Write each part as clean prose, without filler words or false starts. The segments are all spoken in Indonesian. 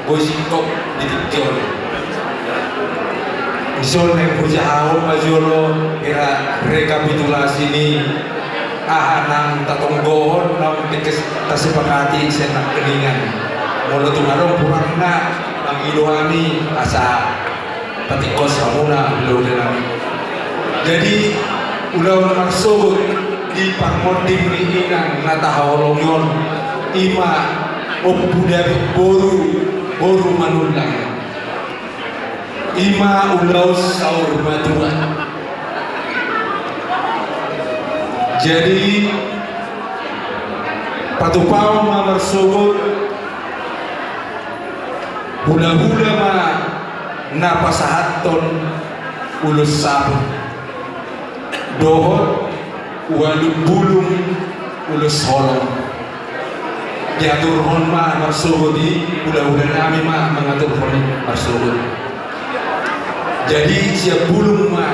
boy singkok di tikjol isol yang berjauh majolo kira rekapitulasi ini nang tatonggohon nang tikes tasipakati senak keningan mula tungarong purang na ang iluhani asa patikos hamuna belum dalam jadi ulah maksud di pangmonding ni inang natahawalongyon ima obudari boru manulang ima ulau saur matuan jadi patupau mamersubut hula-hula ma napasahaton ulus sabun dohot walung bulung ulus holong diatur hon ma marsubut di hula-hula nami ma mengatur hon marsubut jadi siap bulung ma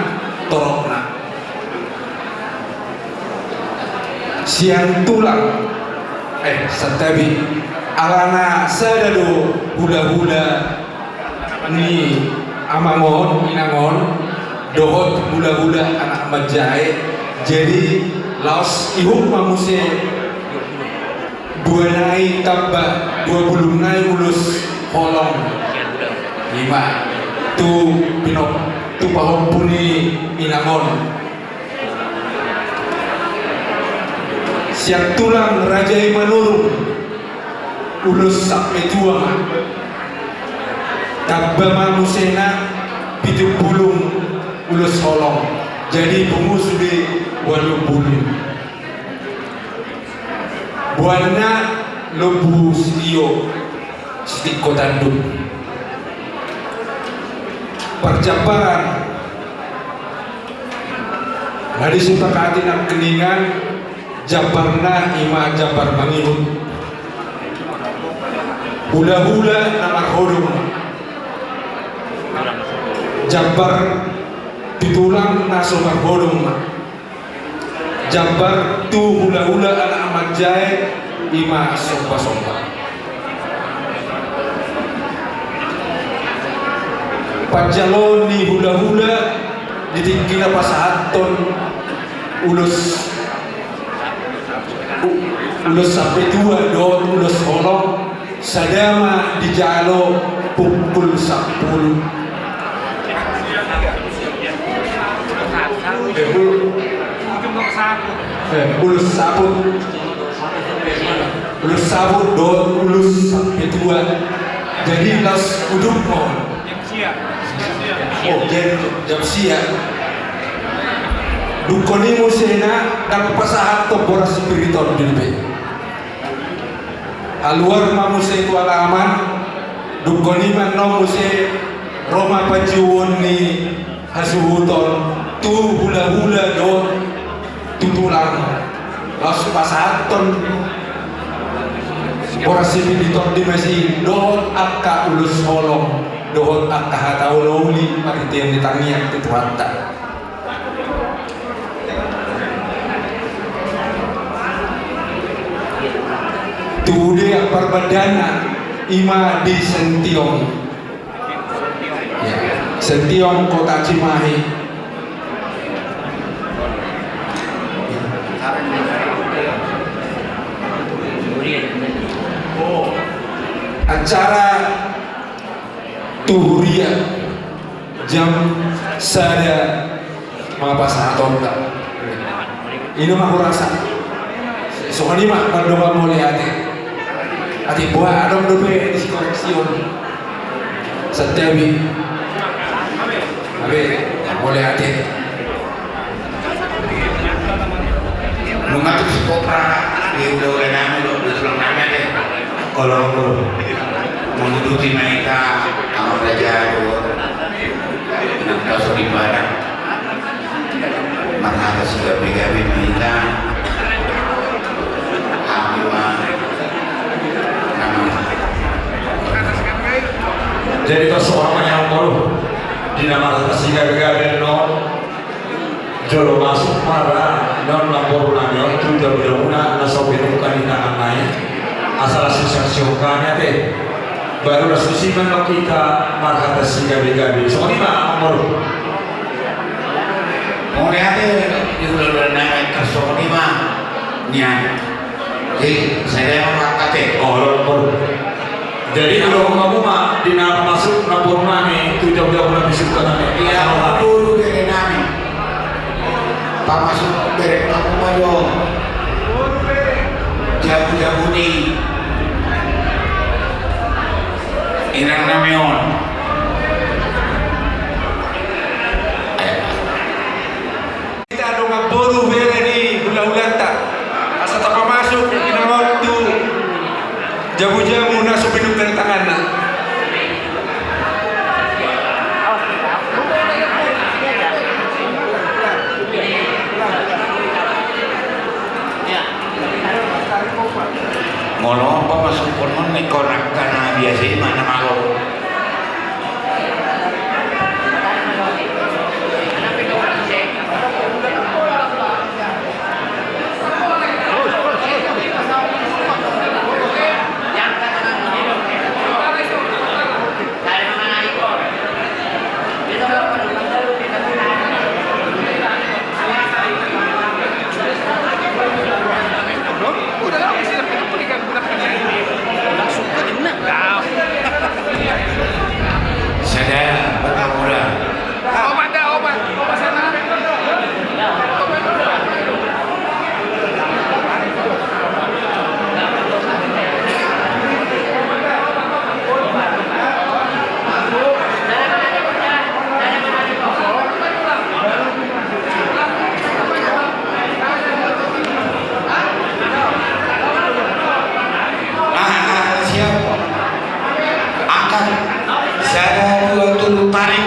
torokna siang tulang setabi alana sadado hula-hula ni amangon inangon dohot hula-hula anak majai jadi laos ihuk mamuse dua nai tabba dua bulung nai ulus holong lima tu pinok tu pahon puni inangon siang tulang raja imanurung ulus sampai tua tabba mamusena pitu bulung ulus holong jadi bungus di walu bulung buana lebu sitio stiko tanduk perjabaran hari sepakati nak keningan jabarna ima jabar mangihut hula-hula namar hodung jabar pitulang nasobar hodung jabar tu hula-hula anak amat jai ima sompa-sompa pajalon ni hula-hula ditingkila pasahaton ulus sampai dua dot ulus holong sadama di jalo pukul 10 ulus sabut dot ulus sampai dua jadi las uduk mau jam siang dukoni musena dan pasahat to boras spiriton dilbe aluar mamuse itu alaman dukoni man no muse Roma pajuwon ni hasuhuton tu hula-hula do tutulang las pasahaton boras spiriton di masih dohot akka ulus holong dohot akka hataululi pakitian ditangiak tituhatta tude perbedana ima di Sentiong Sentiong kota Cimahi acara tuhuria jam sada mapasahaton ini mah rasa soalnya mah berdoa mulai ati buah adom dobe diskoreksion setiabi abe boleh ati mengatur skopra di udah nama lo belum nama deh kalau menguduti mereka amal raja do nak tahu di mana mana sudah begawi mereka jadi kalau seorang yang baru di nama kasih gagal no jolo masuk marah non lapor ulangan itu jauh-jauhnya nasobiru kanina anai asal sisa siokannya deh baru susiman no kita marhata si gabi-gabi. So lima amor. Mau lihat udah naik ke lima nya. Jadi saya mau kate. Oh. Jadi kalau kamu mah di masuk lapor nami itu jauh-jauh lebih suka nami. Iya, dulu dari nami. Pak masuk dari kamu mayo. Jabu-jabu nih. Inang namion. Kita ada ngaboru bere ni hula-hula tak. Asa tak masuk kinangot tu. Jamu-jamu na subinum dari tangan na. Ngolo apa masuk konon nih korak karena biasa mana malu. Masuk. Tarik.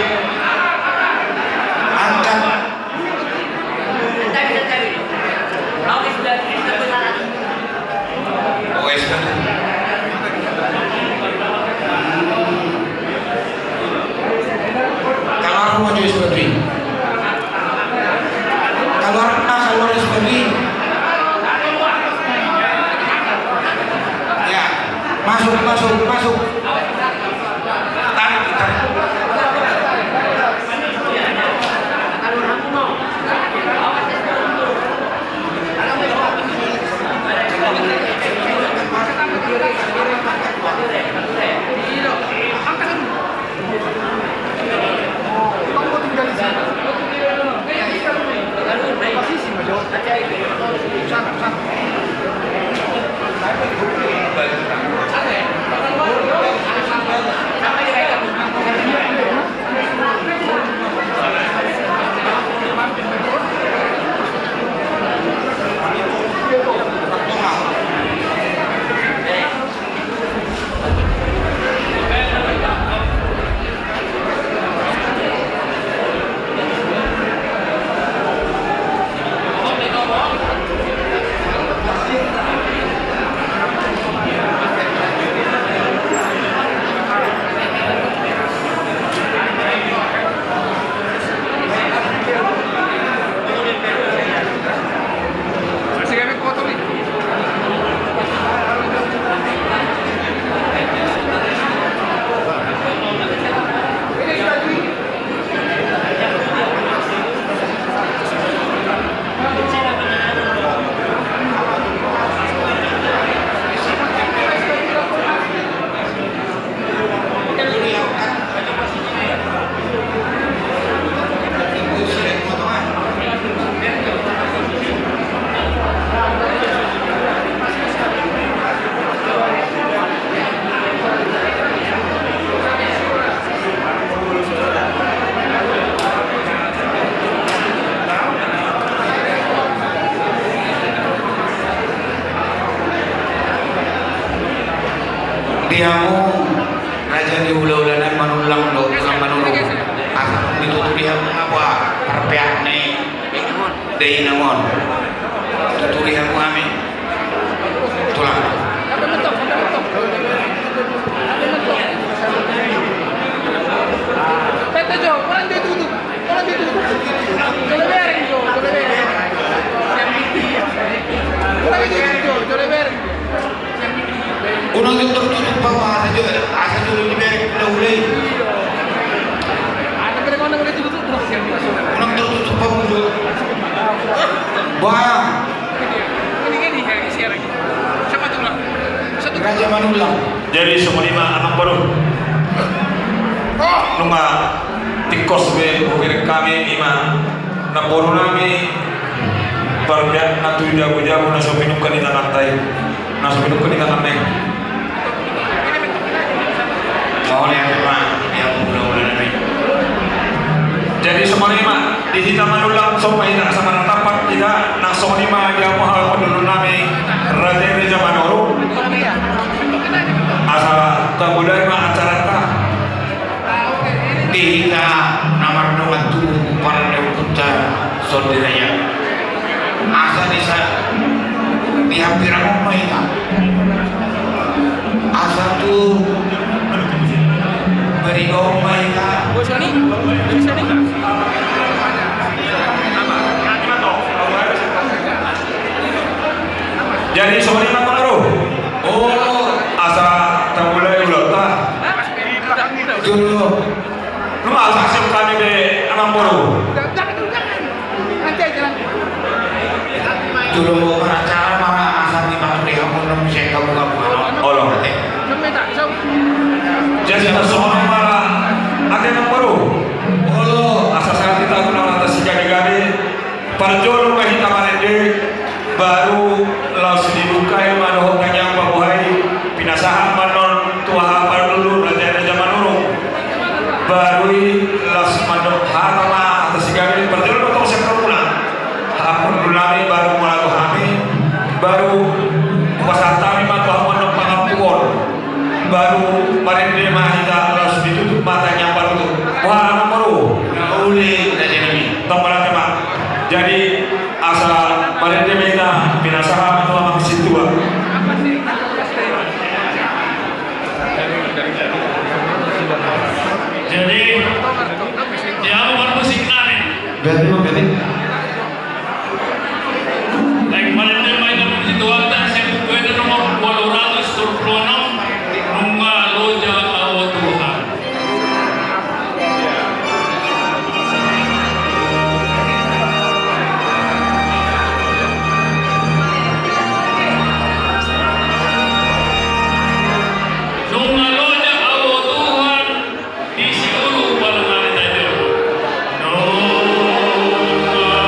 Diamu raja di ulah-ulanan manulang do ulang manulung asal ditutup dia apa perpiak nih dari namon tutup dia kami tulang uno Ulang tertutup bawah aja, asal dulu diberi udah. Ulang tertutup bawah dulu. Bang, Raja Manulang. Jadi semua lima anak baru. Nunga tikos be ukir kami lima. Na baru nami perbiak na tu jago na sopinuk kan ita nantai. Na sopinuk kan ita nantai. Mau yang apa? Yang udah nabi. Jadi semua lima di kita manulang somai tak sama natapak kita nak semua lima dia mahal penduduk nami Raja Manoro. Asal kemudian mah acara ta Kita nomor dua tu para deputa saudaranya. Asal bisa dihampir rumah itu. Asal tu beri rumah itu. jadi semua lima pengaruh. Oh, Asa tamulai ulat ta. dulu. Lu asa siap kami be anang baru. Dulu acara mama asal di mana dia mau saya kamu kamu. Allah. Jadi kita semua lima ada anang baru. Oh, Asa saat kita guna atas gade-gade. Parjolo kahita manende baru laus dibukai manuh kanyang babuhay pinasahan manon tuaha dulu raja Manurung baru laus manuh harama atas gade parjolo betul sektor pulang hakun dulami baru mulaku kami baru wasatami matuh manuh pangapuon baru parende mahita laus ditutup matanya baru wah nomor uli raja nabi. Tambalan tema. Jadi asal pada demena pinasahan atau apa situ bah. Jadi dia bukan musik nari. Berarti Like malam dia main dalam situ ada saya bukan nomor 226 nunga loja awat Tuhan. Nunga loja awat Tuhan di seluruh balangan itu. Nunga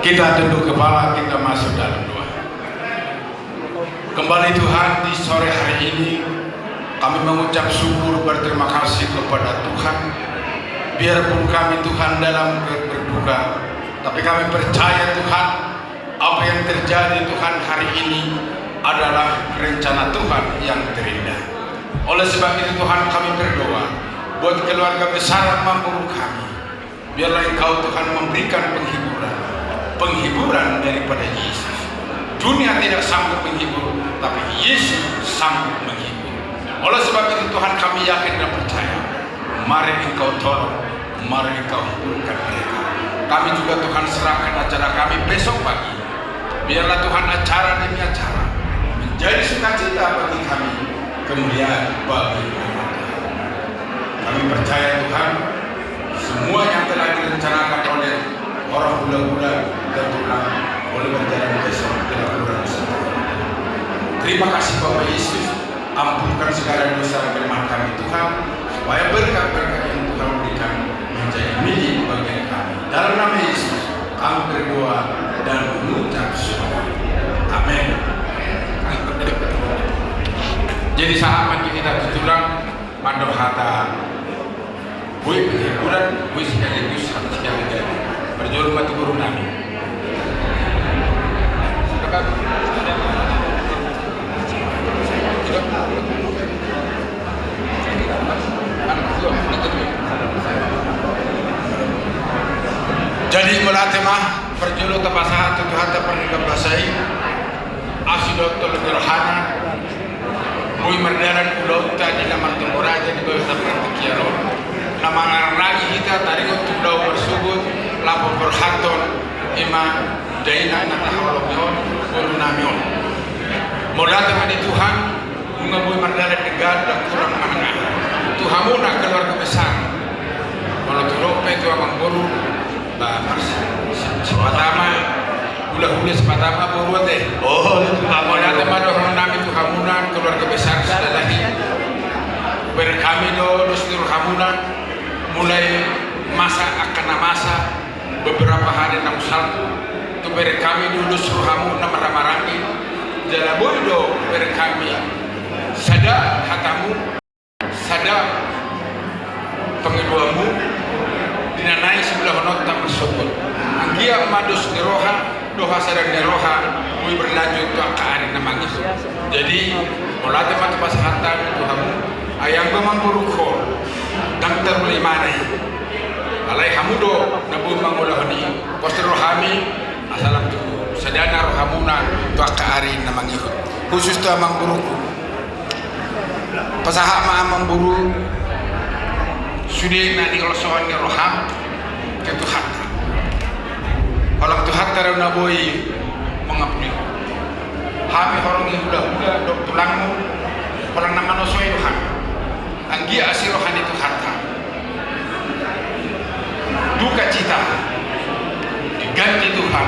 Kita tunduk kepala, kita masuk dalam doa. Kembali Tuhan, di sore hari ini kami mengucap syukur berterima kasih kepada Tuhan. Biarpun kami Tuhan dalam berduka, tapi kami percaya Tuhan, apa yang terjadi Tuhan hari ini adalah rencana Tuhan yang terindah. Oleh sebab itu Tuhan, kami berdoa buat keluarga besar Mamburu kami. Biarlah Engkau Tuhan memberikan penghiburan daripada Yesus. Dunia tidak sanggup menghibur, tapi Yesus sanggup menghibur. Oleh sebab itu Tuhan, kami yakin dan percaya, mari Engkau tolong, mari Engkau hiburkan mereka. Kami juga Tuhan serahkan acara kami besok pagi. Biarlah Tuhan acara demi acara menjadi sukacita bagi kami, kemuliaan bagi nama Tuhan. Kami percaya Tuhan, semua yang telah direncanakan oleh orang hula-hula dan Tuhan boleh berjalan besok dalam bulan Desember. Terima kasih Bapak Yesus, ampunkan segala dosa kelemahan kami Tuhan, supaya berkat-berkat yang Tuhan berikan menjadi milik bagi kami. Dalam nama Yesus kami berdoa dan mengucap syukur. Amin. Jadi sahabat kita tutulang mandor hata bui penghiburan, bui sekaligus sekaligus berjual mati guru nami. Jadi melatih mah berjulu tepasahan Tuhan terpernah bahasai asidot tolong bui merdaran pulau tadi nama temporal jadi bui terpernah kiaro nama ngarang lagi kita tadi untuk pulau bersubut lapor berhaton ima daina nata hawalogion bulu namion modal teman di Tuhan bunga bui merdaran negara dan kurang menengah Tuhan muna keluarga besar kalau turope itu abang buru sepatama hula-hula sepatama buru deh. Oh, modal teman orang nami itu hamunan keluarga besar sudah lagi berkami do seluruh hamunan mulai masa akan masa beberapa hari enam salku itu berkami dulu seluruh hamunan marah-marahi jala bodo berkami sada hatamu sada pengeduamu dinanai sebelah nota bersebut anggia madus neroha doha sadar neroha kui berlanjut ke hari namanya. Jadi mulai tempat pasahatan Tuhan ayang memangguruko dan terlimana alai hamudo nabu mangulahani poster rohami asalam tu sadana rohamuna tu hari namanya khusus tu mangguruku pasahama mamburu sudah nanti kalau soalnya roham ke Tuhan. Kalau Tuhan taruh naboi mengabdi. Kami orang yang muda dok tulangmu orang nama nosoi Tuhan. Anggi asih rohani Tuhan. Duka cita diganti Tuhan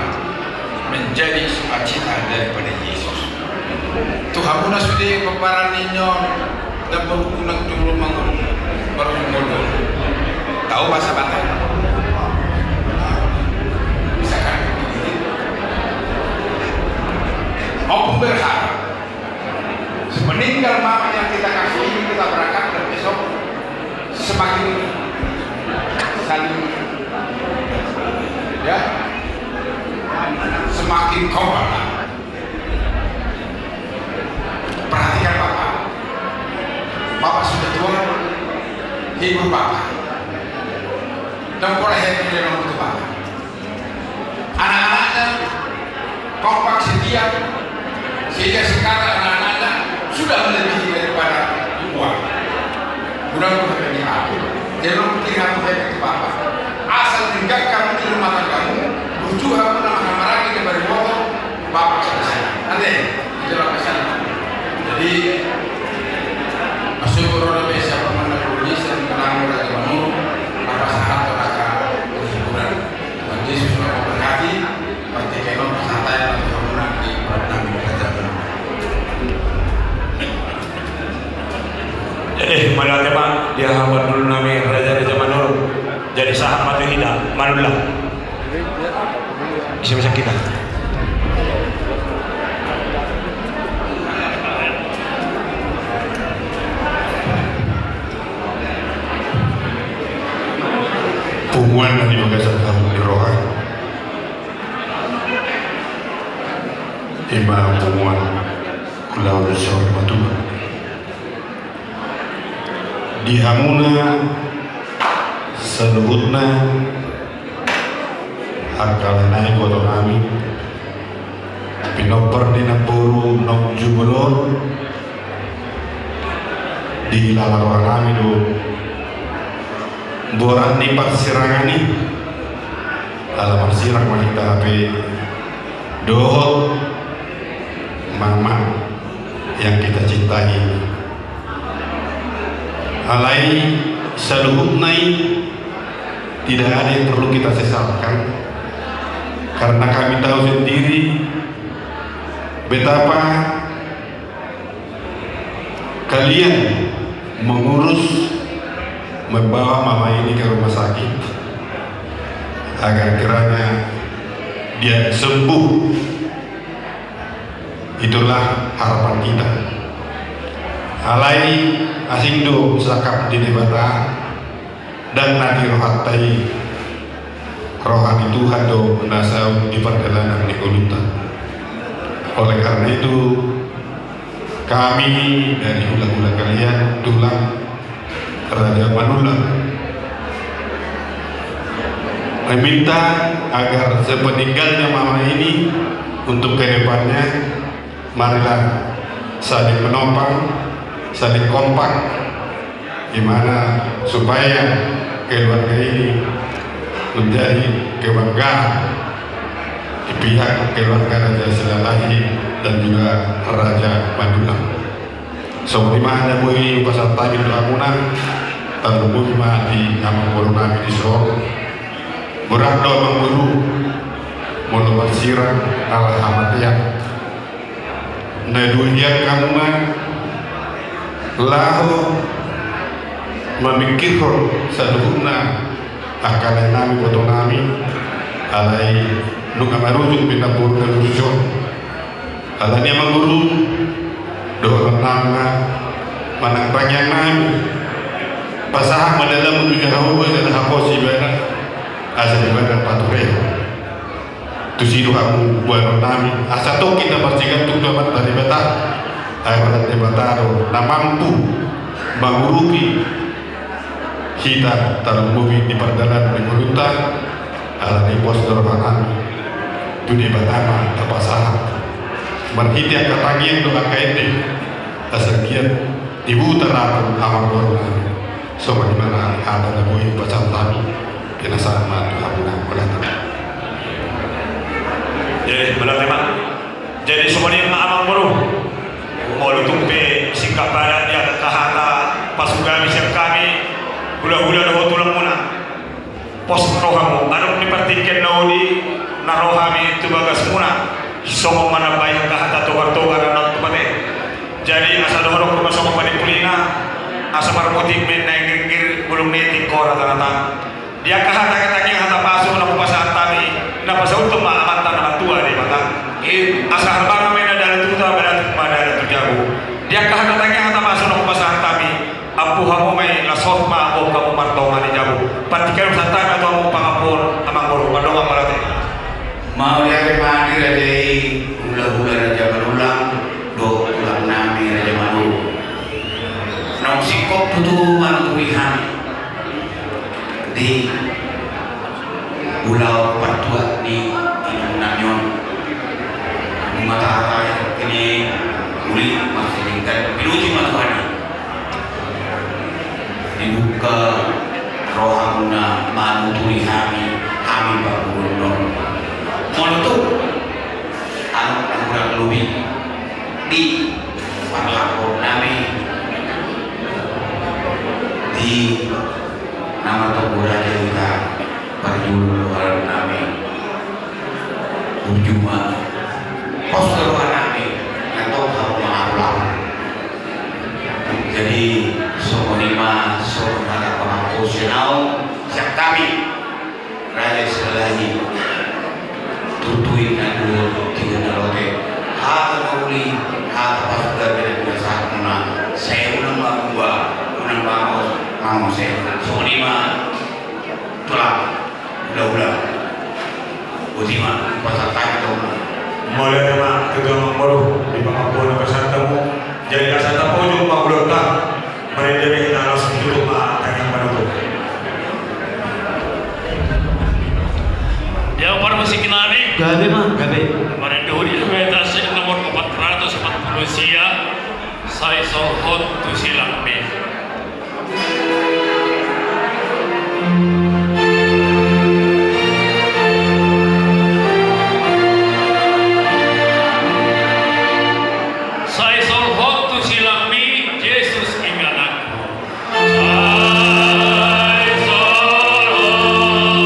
menjadi sukacita daripada Yesus. Tuhan pun sudah peparaninya dan berkunang turun mangun. Baru tahu bahasa Batak bisa kan mau berharap semeninggal mama yang kita kasih ini kita berangkat dan besok semakin saling ya semakin kompak. Perhatikan Bapak sudah tua, hibur Bapak dan boleh happy dalam hidup Bapak. Anak-anaknya kompak setia sehingga sekarang anak-anaknya sudah melebihi daripada uang. Mudah-mudahan ini aku jangan pikir aku happy Bapak asal meninggalkan di rumah tanggamu berjuang menambah lagi daripada motor Bapak selesai nanti itulah pesan. Jadi asyukur orang biasa pemandang Indonesia dan kenang lagi menurut apa saat mereka berhiburan Tuhan Yesus memberkati pertikaian santai dan kemudian di pernah kerajaan. Jadi malah teman dia hamba dulu nami raja zaman dulu jadi sahabat hidup manulah bisa kita. Pumuan na di magkasakang ni Rohan. Ima pumuan lawan seorang matuma. Di hamuna seluhutna akal naik kotor kami pinoper di napuru nok jubulon di lalarohan kami do boran di parsirangani alam sirang mahita api dohol mama yang kita cintai alai seluhutnai tidak ada yang perlu kita sesalkan karena kami tahu sendiri betapa kalian mengurus membawa mama ini ke rumah sakit agar kiranya dia sembuh. Itulah harapan kita. Alai asindo sakap di debata dan nanti rohatai rohani Tuhan do nasau di perjalanan di Kulutan. Oleh karena itu kami dari ulang-ulang kalian tulang Raja Manula meminta agar sepeninggalnya mama ini untuk kedepannya marilah saling menopang, saling kompak, gimana supaya keluarga ini menjadi kebanggaan di pihak keluarga Raja Silalahi dan juga Raja Madulang. So di mana bui pasal tadi itu amuna terlebih mah di amang buru nami di Soro berat do amang buru mulawan sirang alhamdulillah na dunia kamu mah lahu memikirkan saduhna akalan nami foto nami alai nunga marujung bina buru dan rujuk alani amang buru doa nama manang banyak nami pasah madalam menuju hawa dan hakosi bana asa di bana pature tu sido kamu buat nami asa to kita percikan tu dapat dari bata ay pada debataro na mampu mengurupi kita terlebih di perjalanan di Kulutan ala di pos dorman tu debatama tapasah berhitia katangian doa kainde asakian ibu terapun amang dorman so bagaimana ada lebih pasal tadi kena sama Tuhan belakang. Jadi belakang jadi semuanya amang buru mau tumpe sikap badan dia kahata pasukan siap kami gula-gula doh tulang muna pos rohamu anu dipertikan naudi narohami itu bagas muna somo mana bayang kahata towar-towar anak tupate jadi asal dohorok rumah somo panipulina asa marmotik men naik ngir belum netik kora tanata dia kahata katanya hata pasu na pupasahan tami na pasautum maamantan na tua di mata asa harbang men ada tuta badat pada tujabu dia kahata katanya hata pasu na pupasahan tami apu hamu may lasot ma ako kamu martongan di jabu patikan satan atau amu pangapur amang buru padong amarate mau yang mandi Raja ulah-ulah Raja Madulang do ulang nami Raja Madu nong sikop itu manutulihan di pulau Patua di Nanyon matahari ini uli masih tingkat pinuji matahari dibuka rohamuna manutulihami kami bangun menutup anak-anak lebih di parlapor nami di nama Togo Raja kita perjuangan nami ujuma posteruan nami atau kamu maaflah jadi sokonima sokonima pengakhusinau siap kami Raja Silalahi hata uli hata pasukan bila saat mana saya unang mau saya so lima tulang ulah utima pasatay itu Mulai nama kedua mengbaru di pengampuan kesantamu jadi kasanta po yung magulang ka mereka harus duduk tanyang manuto. Yang para musik nari Gabi mah, gabi. pada duri medasi nomor 440 saya sohot tu silang me. Saya sohot tu silang me, Yesus ingat aku. Saya sohot tu silang me,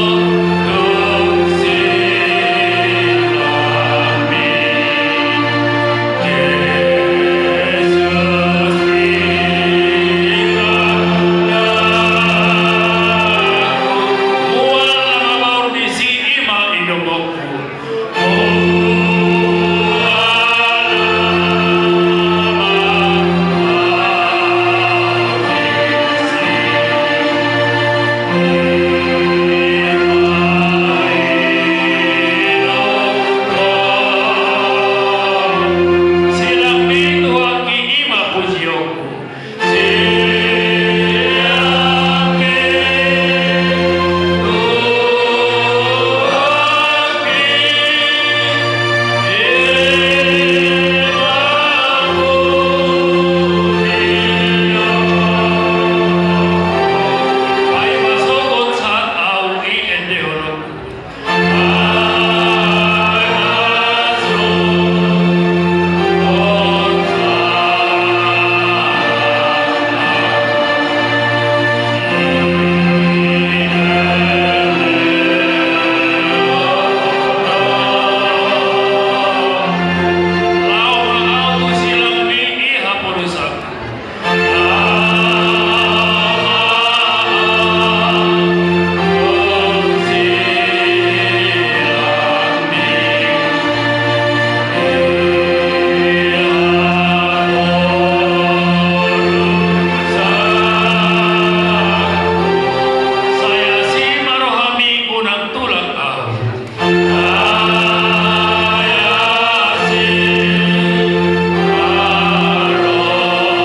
Yesus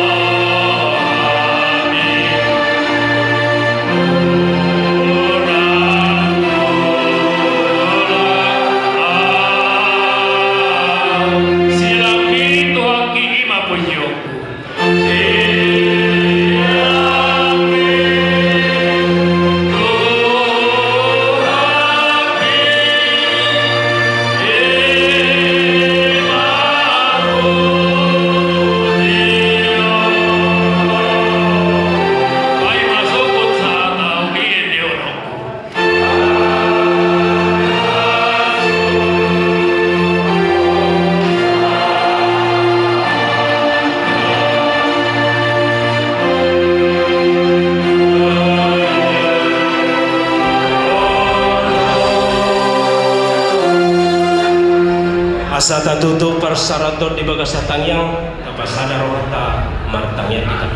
Asa tatuto persaraton di bagas tangyang kapasada rohata martangya kita.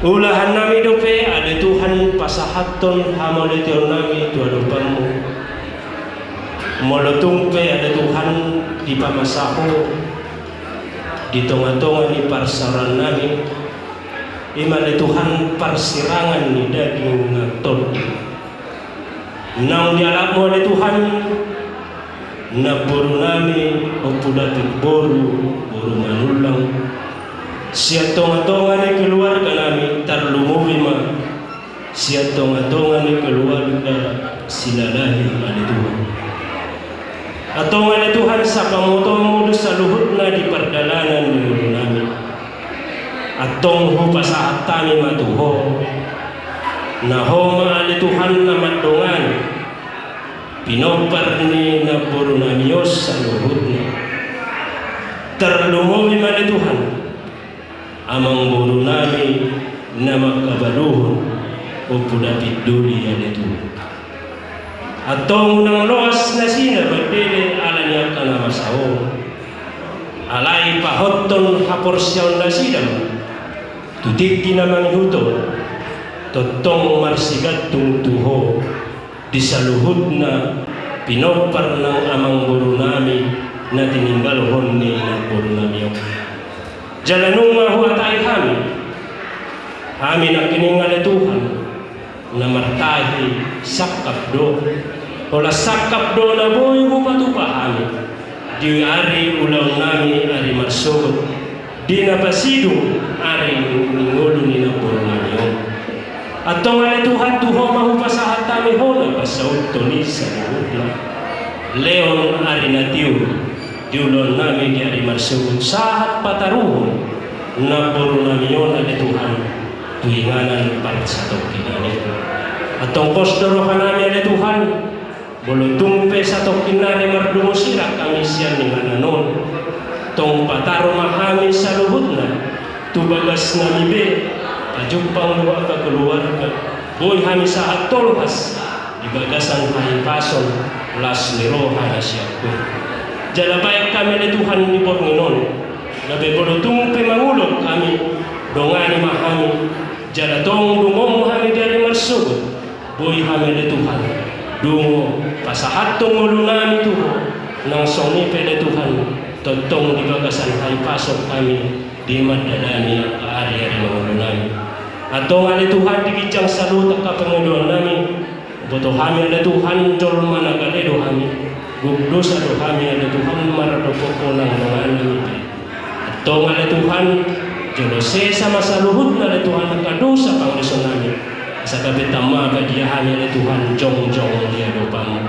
Ulahan nami dope ada Tuhan pasahaton hamolition nami tuadupanmu. Molotungpe ada Tuhan di pamasaho di tonga-tonga di parsaran nami. Imale Tuhan persirangan ni daging naton. Nang dialakmu oleh Tuhan na boru nami opudatik boru manulang siya tonga-tonga ni keluarga nami tarlumuwi ma siya tonga-tonga ni keluarga silalahi ali Tuhan atonga ni Tuhan sa pamotomo sa luhut na di perdalanan ni boru nami atong ho pasahatami matuho na ho maali Tuhan na madongan pinopar ni na puro na Diyos sa luhod niya. Terlumuwi man ni Tuhan amang puro nami na magkabaluhon o pudapit duli yan ito. At tong unang loas na sina bagdili ala niya ka na masaho alai pahotton haporsyaon dasidam tutik kinamang huto totong marsigattung tuho disaluhudna pinopar ng amang guru nami na tininggal honni ng guru nami jalanung mahu atay kami na kiningal Tuhan na martahi sakapdo ola sakapdo na boy upatupa kami di ari ulaw nami ari marsugod di napasidong ari ningulo ni ng guru nami at tungal Tuhan tuho mahupasahat kami ho na pasaot to ni sa lihudla leon ari natiu diulon namin di ari marsugod sahat pataruhon na puro namin yun ali Tuhan tuinganan para sa tokinani at tong kostoro ka namin ali Tuhan bulutumpe sa tokinani mardumosira kami siya ni ngananon tong pataro mahami sa luhud na tubagas na mibe ajupang luwa ka keluarga boy kami sa atolhas dibagasan pahipason las niroha na siya ko jalabay kami ni Tuhan ni Panginoon labi bulutung pimangulog kami dongani mahami jalatong dumong kami dari marsugod boy kami ni Tuhan dungo pasahatong ulo nami tuho nang sonipe ni Tuhan totong dibagasan pahipason kami di madalani ang kaari-ari ng ulo nami atong ali Tuhan dikijang salutak ka Panginoon namin boto kami ali Tuhan jol managalido kami gugdo sa do kami ali Tuhan maradopoko ng mga namin atong ali Tuhan jolo sa masaluhod na ali Tuhan nagkadosa panglisod namin sa kabitama kadiyahan ali Tuhan jong-jong diya dopang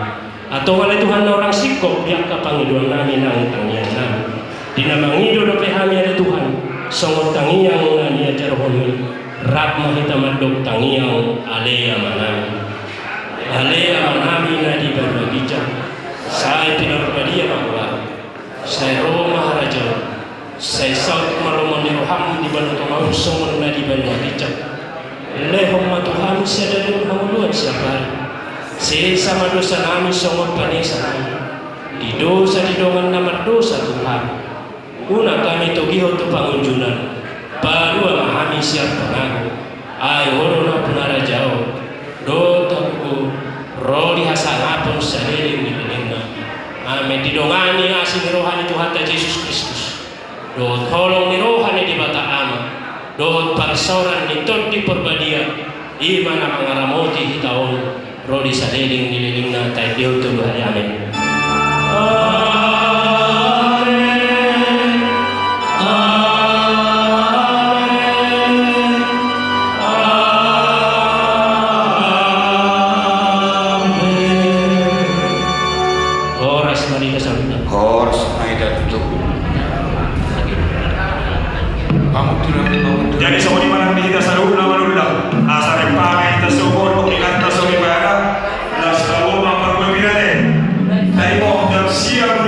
atong ali Tuhan na orang sikop diya ka Panginoon namin ang tangyan namin dinamangido do kami ali Tuhan songot tangiyang na niya jarohon rak mahita madog tangiyang alea manami na di berbagija saya pinarbadia bahwa saya roh maharaja saya saut maromon di roham di banu tomau somon na di berbagija lehom matuham saya dari hamuluan siapa saya sama dosa nami somon panesa nami di dosa di dongan nama dosa Tuhan una kami togiho tu pangunjunan baru memahami siapa naku ay horono punara jauh do taku roli hasangapon sa liling ni Lina amin didongani asin rohani Tuhan ta Yesus Kristus do tolong ni rohani di bata ama do parsoran ni todi perbadia imana mangaramoti hitaon roli sa liling ni Lina ta diu tu hari amin Jadi semua di mana kita selalu nama asal yang pakai kita sumur pemilihan kita sumber barat, las kamu mampu membina deh. Tapi mau siap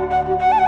Thank you.